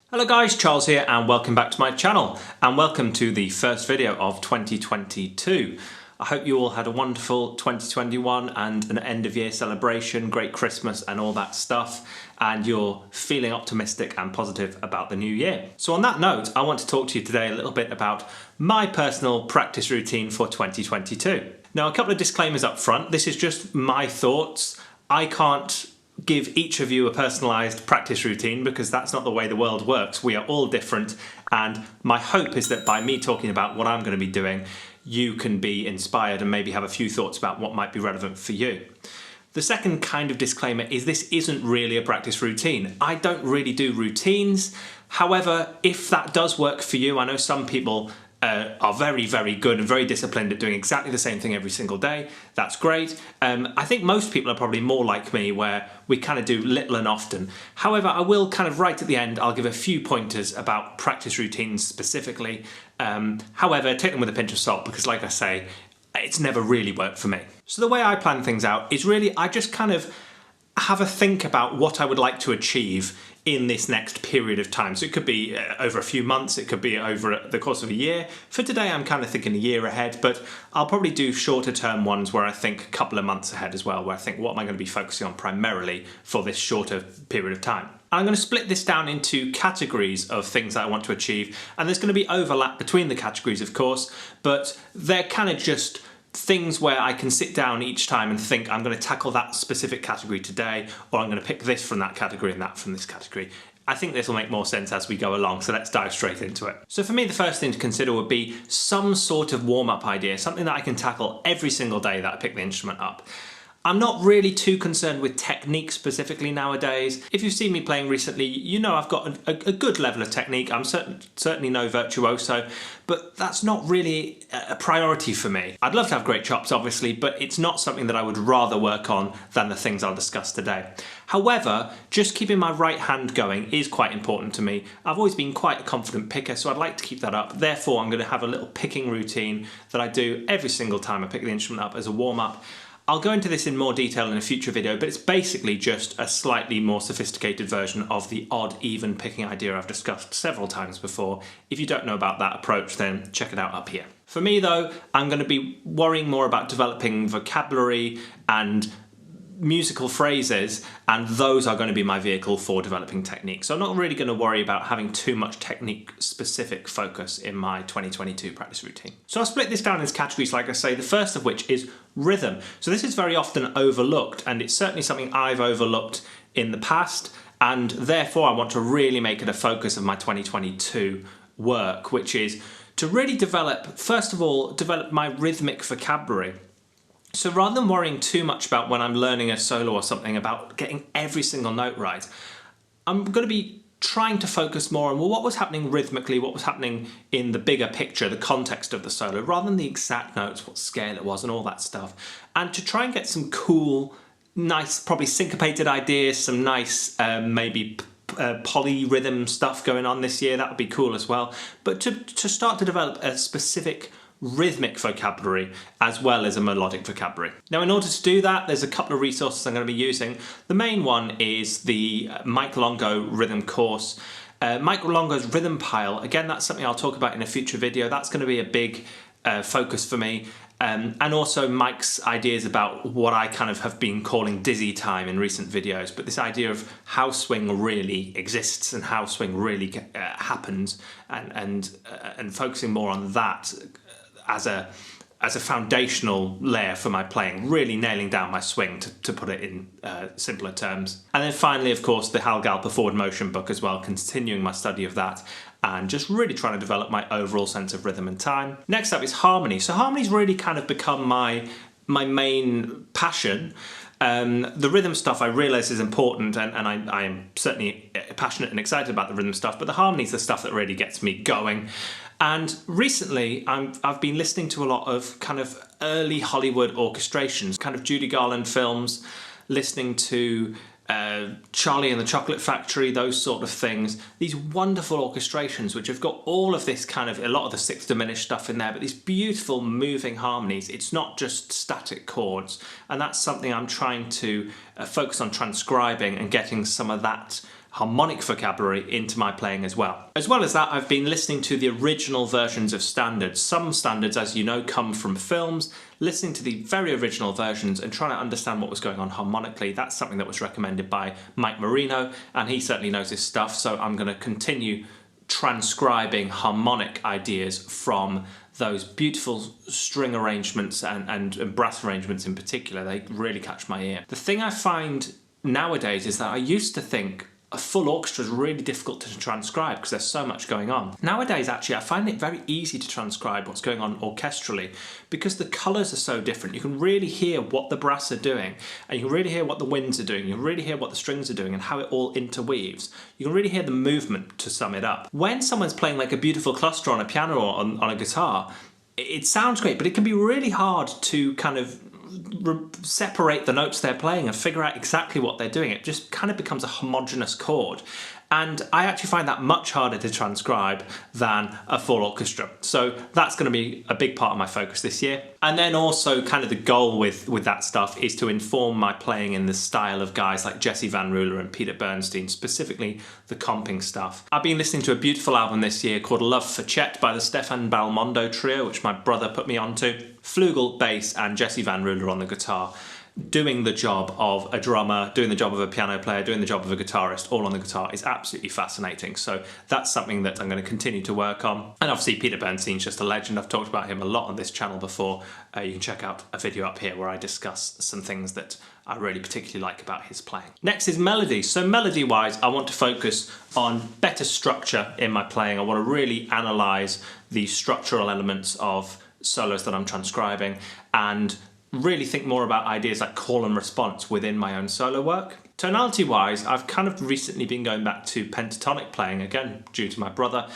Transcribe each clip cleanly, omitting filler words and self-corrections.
Hello guys, Charles here and welcome back to my channel and welcome to the first video of 2022. I hope you all had a wonderful 2021 and an end of year celebration, great Christmas and all that stuff, and you're feeling optimistic and positive about the new year. So on that note, I want to talk to you today a little bit about my personal practice routine for 2022. Now, a couple of disclaimers up front. This is just my thoughts. I can't give each of you a personalised practice routine because that's not the way the world works. We are all different, and my hope is that by me talking about what I'm going to be doing, you can be inspired and maybe have a few thoughts about what might be relevant for you. The second kind of disclaimer is this isn't really a practice routine. I don't really do routines. However, if that does work for you, I know some people are very, very good and very disciplined at doing exactly the same thing every single day. That's great. I think most people are probably more like me, where we kind of do little and often. However, I will kind of right at the end, I'll give a few pointers about practice routines specifically. However, take them with a pinch of salt because, like I say, it's never really worked for me. So the way I plan things out is really I just kind of have a think about what I would like to achieve in this next period of time. So it could be over a few months, it could be over the course of a year. For today, I'm kind of thinking a year ahead, but I'll probably do shorter term ones where I think a couple of months ahead as well, where I think what am I going to be focusing on primarily for this shorter period of time. I'm going to split this down into categories of things that I want to achieve, and there's going to be overlap between the categories, of course, but they're kind of just things where I can sit down each time and think I'm going to tackle that specific category today, or I'm going to pick this from that category and that from this category. I think this will make more sense as we go along, so let's dive straight into it. So for me, the first thing to consider would be some sort of warm-up idea, something that I can tackle every single day that I pick the instrument up. I'm not really too concerned with technique specifically nowadays. If you've seen me playing recently, you know I've got a good level of technique. I'm certainly no virtuoso, but that's not really a priority for me. I'd love to have great chops, obviously, but it's not something that I would rather work on than the things I'll discuss today. However, just keeping my right hand going is quite important to me. I've always been quite a confident picker, so I'd like to keep that up. Therefore, I'm going to have a little picking routine that I do every single time I pick the instrument up as a warm-up. I'll go into this in more detail in a future video, but it's basically just a slightly more sophisticated version of the odd even picking idea I've discussed several times before. If you don't know about that approach, then check it out up here. For me though, I'm going to be worrying more about developing vocabulary and musical phrases, and those are going to be my vehicle for developing technique. So I'm not really going to worry about having too much technique specific focus in my 2022 practice routine. So I'll split this down into categories, like I say, the first of which is rhythm. So this is very often overlooked, and it's certainly something I've overlooked in the past, and therefore I want to really make it a focus of my 2022 work, which is to really develop, first of all, develop my rhythmic vocabulary. So rather than worrying too much about when I'm learning a solo or something about getting every single note right, I'm going to be trying to focus more on what was happening rhythmically, what was happening in the bigger picture, the context of the solo, rather than the exact notes, what scale it was and all that stuff. And to try and get some cool, nice, probably syncopated ideas, some nice maybe polyrhythm stuff going on this year, that would be cool as well. But to start to develop a specific rhythmic vocabulary as well as a melodic vocabulary. Now, in order to do that, there's a couple of resources I'm going to be using. The main one is the Mike Longo rhythm course. Mike Longo's Rhythm Pile, again, that's something I'll talk about in a future video. That's going to be a big focus for me. And also Mike's ideas about what I kind of have been calling dizzy time in recent videos, but this idea of how swing really exists and how swing really happens, and focusing more on that as a foundational layer for my playing, really nailing down my swing, to put it in simpler terms. And then finally, of course, the Hal Galper Forward Motion book as well, continuing my study of that and just really trying to develop my overall sense of rhythm and time. Next up is harmony. So harmony's really kind of become my main passion. The rhythm stuff I realise is important, and I am certainly passionate and excited about the rhythm stuff, but the harmony's the stuff that really gets me going. And recently I've been listening to a lot of kind of early Hollywood orchestrations, kind of Judy Garland films, listening to Charlie and the Chocolate Factory, those sort of things. These wonderful orchestrations which have got all of this kind of, a lot of the sixth diminished stuff in there, but these beautiful moving harmonies. It's not just static chords, and that's something I'm trying to focus on transcribing and getting some of that harmonic vocabulary into my playing as well. As well as that, I've been listening to the original versions of standards. Some standards, as you know, come from films. Listening to the very original versions and trying to understand what was going on harmonically, that's something that was recommended by Mike Marino, and he certainly knows his stuff, so I'm going to continue transcribing harmonic ideas from those beautiful string arrangements and brass arrangements in particular. They really catch my ear. The thing I find nowadays is that I used to think a full orchestra is really difficult to transcribe because there's so much going on. Nowadays, actually, I find it very easy to transcribe what's going on orchestrally because the colours are so different. You can really hear what the brass are doing, and you can really hear what the winds are doing. You can really hear what the strings are doing and how it all interweaves. You can really hear the movement, to sum it up. When someone's playing like a beautiful cluster on a piano or on a guitar, it sounds great, but it can be really hard to kind of separate the notes they're playing and figure out exactly what they're doing. It just kind of becomes a homogeneous chord. And I actually find that much harder to transcribe than a full orchestra. So that's going to be a big part of my focus this year. And then also kind of the goal with that stuff is to inform my playing in the style of guys like Jesse Van Ruler and Peter Bernstein, specifically the comping stuff. I've been listening to a beautiful album this year called Love for Chet by the Stefan Belmondo Trio, which my brother put me onto. Flugel, bass, and Jesse Van Ruler on the guitar, doing the job of a drummer, doing the job of a piano player, doing the job of a guitarist, all on the guitar is absolutely fascinating. So that's something that I'm going to continue to work on. And obviously Peter Bernstein's just a legend. I've talked about him a lot on this channel before. You can check out a video up here where I discuss some things that I really particularly like about his playing. Next is melody. So melody-wise, I want to focus on better structure in my playing. I want to really analyse the structural elements of solos that I'm transcribing and really think more about ideas like call and response within my own solo work. Tonality wise, I've kind of recently been going back to pentatonic playing, again due to my brother,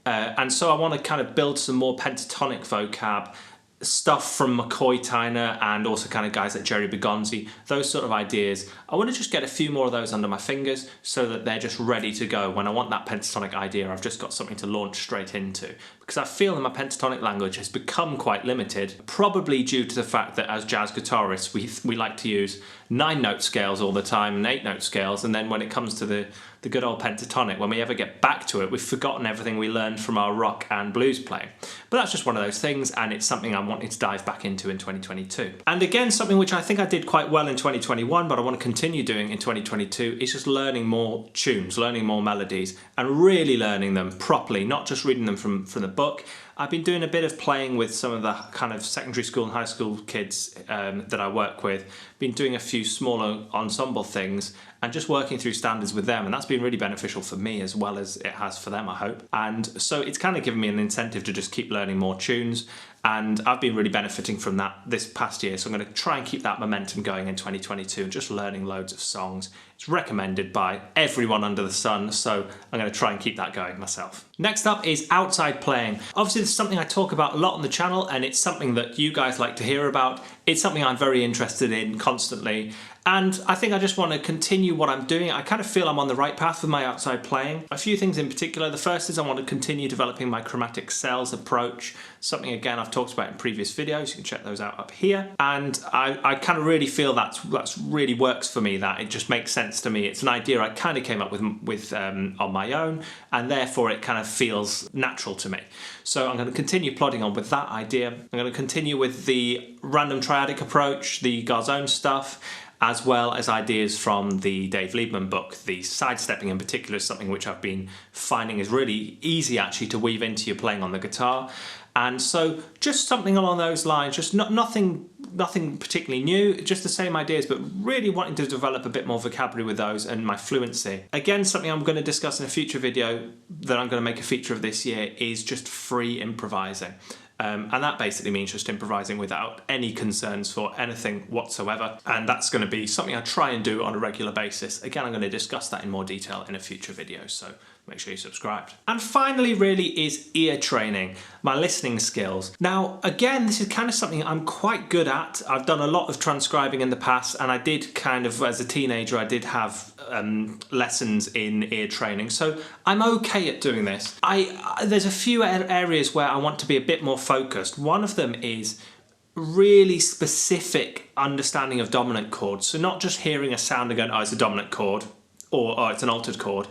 and so I want to kind of build some more pentatonic vocab, stuff from McCoy Tyner and also kind of guys like Jerry Begonzi, those sort of ideas. I want to just get a few more of those under my fingers so that they're just ready to go. When I want that pentatonic idea, I've just got something to launch straight into. Because I feel that my pentatonic language has become quite limited, probably due to the fact that as jazz guitarists, we like to use 9-note scales all the time and 8-note scales, and then when it comes to the good old pentatonic, when we ever get back to it, we've forgotten everything we learned from our rock and blues playing. But that's just one of those things, and it's something I'm wanting to dive back into in 2022. And again, something which I think I did quite well in 2021, but I want to continue doing in 2022, is just learning more tunes, learning more melodies, and really learning them properly, not just reading them from the book. I've been doing a bit of playing with some of the kind of secondary school and high school kids that I work with. Been doing a few smaller ensemble things and just working through standards with them, and that's been really beneficial for me as well as it has for them, I hope. And so it's kind of given me an incentive to just keep learning more tunes, and I've been really benefiting from that this past year, so I'm going to try and keep that momentum going in 2022 and just learning loads of songs. It's recommended by everyone under the sun, so I'm going to try and keep that going myself. Next up is outside playing. Obviously this is something I talk about a lot on the channel, and it's something that you guys like to hear about. It's something I'm very interested in constantly, and I think I just want to continue what I'm doing. I kind of feel I'm on the right path with my outside playing. A few things in particular. The first is I want to continue developing my chromatic cells approach, something again I've talked about in previous videos. You can check those out up here. And I kind of really feel that's really works for me, that it just makes sense to me. It's an idea I kind of came up with on my own, and therefore it kind of feels natural to me. So I'm going to continue plodding on with that idea. I'm going to continue with the random triadic approach, the Garzone stuff, as well as ideas from the Dave Liebman book. The sidestepping in particular is something which I've been finding is really easy actually to weave into your playing on the guitar. And so just something along those lines, just nothing particularly new, just the same ideas, but really wanting to develop a bit more vocabulary with those and my fluency. Again, something I'm going to discuss in a future video that I'm going to make a feature of this year is just free improvising. And that basically means just improvising without any concerns for anything whatsoever. And that's going to be something I try and do on a regular basis. Again, I'm going to discuss that in more detail in a future video, so make sure you're subscribed. And finally really is ear training, my listening skills. Now, again, this is kind of something I'm quite good at. I've done a lot of transcribing in the past, and I did kind of, as a teenager, I did have lessons in ear training, so I'm okay at doing this. There's a few areas where I want to be a bit more focused. One of them is really specific understanding of dominant chords, so not just hearing a sound and going, oh, it's a dominant chord, or it's an altered chord,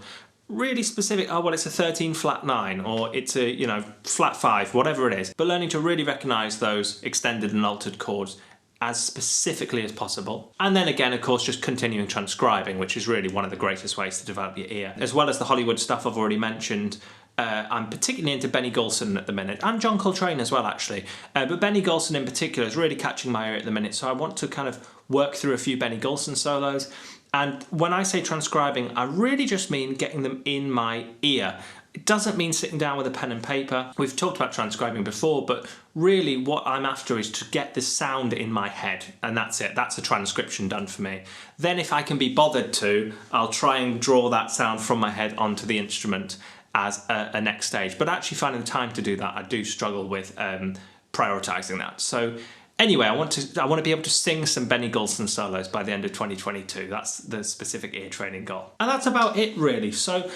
really specific, oh well, it's a 13 flat 9, or it's a, you know, flat 5, whatever it is. But learning to really recognise those extended and altered chords as specifically as possible. And then again, of course, just continuing transcribing, which is really one of the greatest ways to develop your ear. As well as the Hollywood stuff I've already mentioned, I'm particularly into Benny Golson at the minute, and John Coltrane as well, actually. But Benny Golson in particular is really catching my ear at the minute, so I want to kind of work through a few Benny Golson solos. And when I say transcribing, I really just mean getting them in my ear. It doesn't mean sitting down with a pen and paper. We've talked about transcribing before, but really what I'm after is to get the sound in my head, and that's it. That's a transcription done for me. Then if I can be bothered to, I'll try and draw that sound from my head onto the instrument as a next stage. But actually finding the time to do that, I do struggle with prioritising that. So anyway, I want to be able to sing some Benny Golson solos by the end of 2022. That's the specific ear training goal. And that's about it, really. So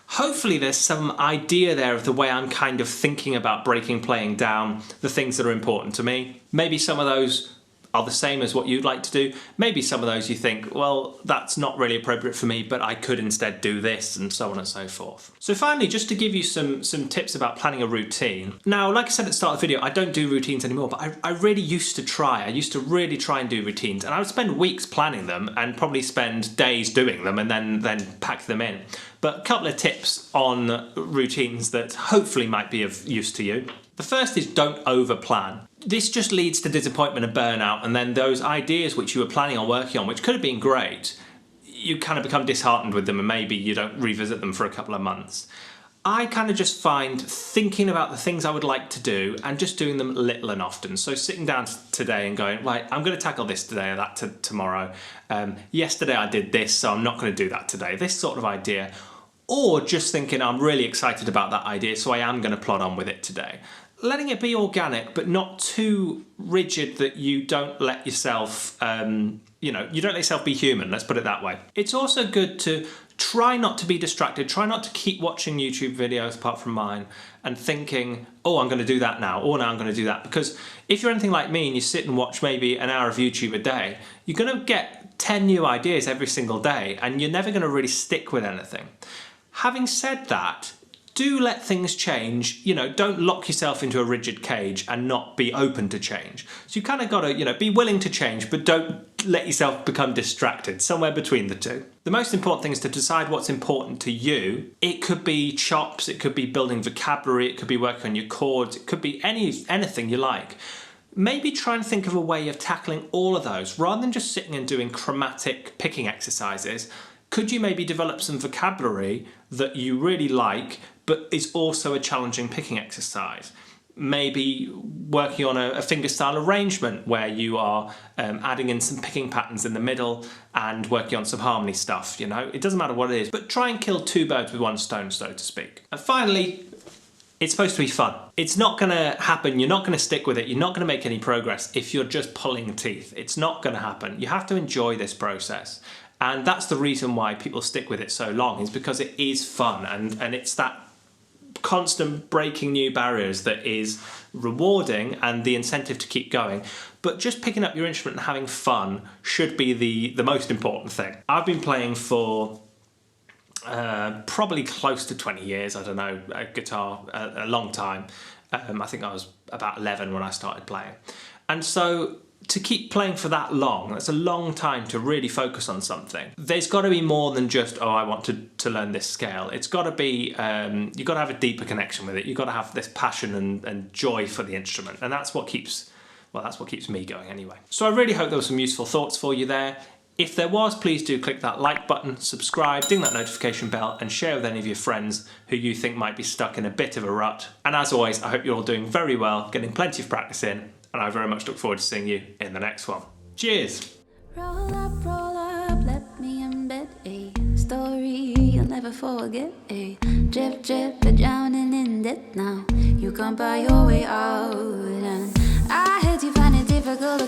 hopefully there's some idea there of the way I'm kind of thinking about breaking playing down the things that are important to me. Maybe some of those are the same as what you'd like to do. Maybe some of those you think, well, that's not really appropriate for me, but I could instead do this, and so on and so forth. So finally, just to give you some tips about planning a routine. Now, like I said at the start of the video, I don't do routines anymore, but I really used to try. I used to really try and do routines, and I would spend weeks planning them and probably spend days doing them and then pack them in. But a couple of tips on routines that hopefully might be of use to you. The first is don't over-plan. This just leads to disappointment and burnout, and then those ideas which you were planning on working on, which could have been great, you kind of become disheartened with them and maybe you don't revisit them for a couple of months. I kind of just find thinking about the things I would like to do and just doing them little and often. So sitting down today and going, right, I'm going to tackle this today or that tomorrow. Yesterday I did this, so I'm not going to do that today. This sort of idea. Or just thinking I'm really excited about that idea, so I am going to plod on with it today. Letting it be organic, but not too rigid that you don't let yourself, you don't let yourself be human, let's put it that way. It's also good to try not to be distracted, try not to keep watching YouTube videos apart from mine and thinking, oh, I'm going to do that now, or now I'm going to do that. Because if you're anything like me and you sit and watch maybe an hour of YouTube a day, you're going to get 10 new ideas every single day and you're never going to really stick with anything. Having said that, do let things change. Don't lock yourself into a rigid cage and not be open to change. So you kind of got to, be willing to change, but don't let yourself become distracted, somewhere between the two. The most important thing is to decide what's important to you. It could be chops, it could be building vocabulary, it could be working on your chords, it could be anything you like. Maybe try and think of a way of tackling all of those, rather than just sitting and doing chromatic picking exercises. Could you maybe develop some vocabulary that you really like, but is also a challenging picking exercise? Maybe working on a fingerstyle arrangement where you are adding in some picking patterns in the middle and working on some harmony stuff, It doesn't matter what it is, but try and kill two birds with one stone, so to speak. And finally, it's supposed to be fun. It's not going to happen. You're not going to stick with it. You're not going to make any progress if you're just pulling teeth. It's not going to happen. You have to enjoy this process. And that's the reason why people stick with it so long, is because it is fun and it's that constant breaking new barriers that is rewarding and the incentive to keep going. But just picking up your instrument and having fun should be the most important thing. I've been playing for probably close to 20 years, I don't know, guitar, a long time. I think I was about 11 when I started playing. And so to keep playing for that long, that's a long time to really focus on something. There's got to be more than just, oh, I want to learn this scale. It's got to be, you've got to have a deeper connection with it. You've got to have this passion and joy for the instrument. And that's what keeps me going anyway. So I really hope there were some useful thoughts for you there. If there was, please do click that like button, subscribe, ding that notification bell, and share with any of your friends who you think might be stuck in a bit of a rut. And as always, I hope you're all doing very well, getting plenty of practice in, and I very much look forward to seeing you in the next one. Cheers! Roll up, let me embed a story you'll never forget. A drip, drip, but drowning in debt now. You can't buy your way out, and I heard you find it difficult to